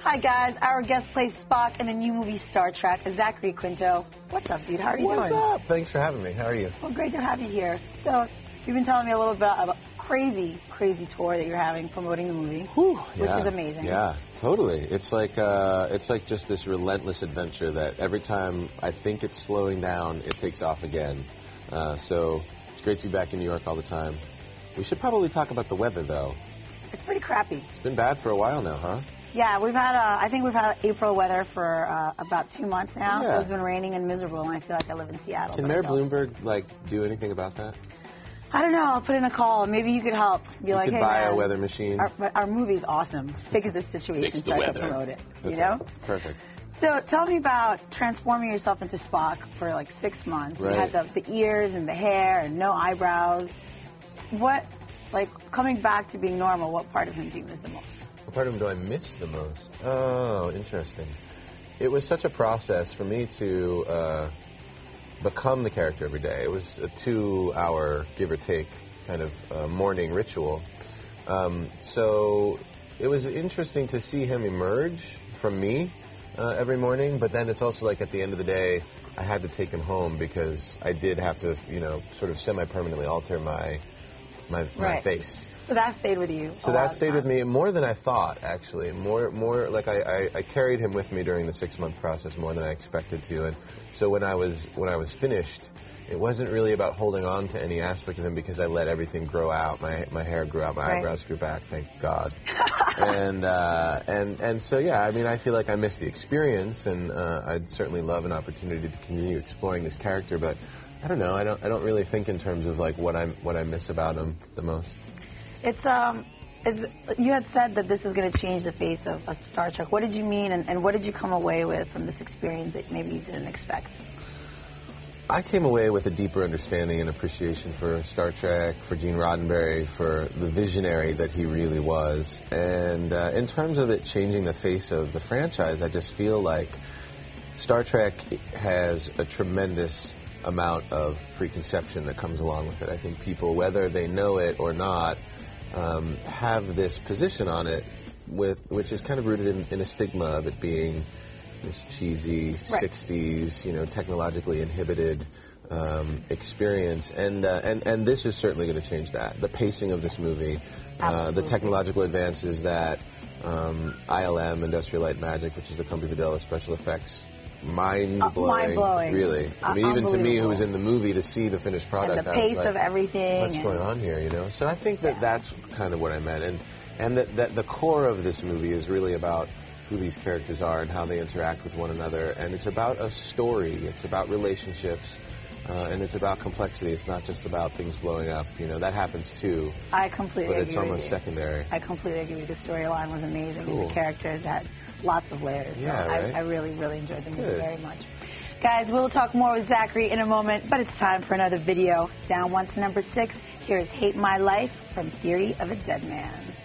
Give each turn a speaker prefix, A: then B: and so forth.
A: Hi, guys. Our guest plays Spock in the new movie Star Trek, Zachary Quinto. What's up, dude? How are you doing?
B: What's up? Thanks for having me. How are you?
A: Well, great to have you here. So, you've been telling me a little bit about a crazy tour that you're having promoting the movie, which is amazing.
B: Yeah, totally. It's like just this relentless adventure that every time I think it's slowing down, it takes off again. So it's great to be back in New York all the time. We should probably talk about the weather, though.
A: It's pretty crappy.
B: It's been bad for a while now, huh?
A: Yeah, we've had I think we've had April weather for about 2 months now.
B: Yeah.
A: So it's been raining and miserable, and I feel like I live in Seattle.
B: Can Mayor Bloomberg do anything about that?
A: I don't know. I'll put in a call. Maybe you could help. Be like,
B: could
A: hey,
B: buy
A: man,
B: a weather machine.
A: Our movie's awesome. Fix this situation
B: Fix the
A: so I
B: weather.
A: can promote it.
B: That's
A: you know?
B: Perfect.
A: So tell me about transforming yourself into Spock for like 6 months.
B: Right.
A: You had the ears and the hair and no eyebrows. What, like, coming back to being normal, what part of him do you miss the most?
B: What part of him do I miss the most? Oh, interesting. It was such a process for me to become the character every day. It was a 2-hour, give or take, kind of morning ritual. So it was interesting to see him emerge from me every morning, but then it's also like at the end of the day, I had to take him home because I did have to, sort of semi-permanently alter my face.
A: So that stayed with you.
B: So that stayed with me more than I thought, actually. More like I carried him with me during the 6-month process more than I expected to. And so when I was finished, it wasn't really about holding on to any aspect of him because I let everything grow out. My hair grew out, my eyebrows grew back, thank God. and so yeah, I mean, I feel like I missed the experience, and I'd certainly love an opportunity to continue exploring this character. But I don't know. I don't really think in terms of like what I miss about him the most.
A: You had said that this is going to change the face of Star Trek. What did you mean, and what did you come away with from this experience that maybe you didn't expect?
B: I came away with a deeper understanding and appreciation for Star Trek, for Gene Roddenberry, for the visionary that he really was. And in terms of it changing the face of the franchise, I just feel like Star Trek has a tremendous amount of preconception that comes along with it. I think people, whether they know it or not, have this position on it, which is kind of rooted in a stigma of it being this cheesy 60s, technologically inhibited experience, and this is certainly going to change that. The pacing of this movie, the technological advances that ILM, Industrial Light and Magic, which is the company that does special effects, mind-blowing, really. I mean, even to me, who was in the movie, to see the finished product,
A: and the pace of everything.
B: What's going on here, So I think that's kind of what I meant, and that the core of this movie is really about who these characters are and how they interact with one another, and it's about a story, it's about relationships, and it's about complexity. It's not just about things blowing up. That happens too.
A: I completely agree.
B: But it's almost secondary.
A: I completely agree. The storyline was amazing.
B: Cool.
A: The characters had lots of layers.
B: Yeah,
A: so
B: right?
A: I really enjoyed the movie very much. Guys, we'll talk more with Zachary in a moment, but it's time for another video. Down 1 to number 6. Here's Hate My Life from Theory of a Dead Man.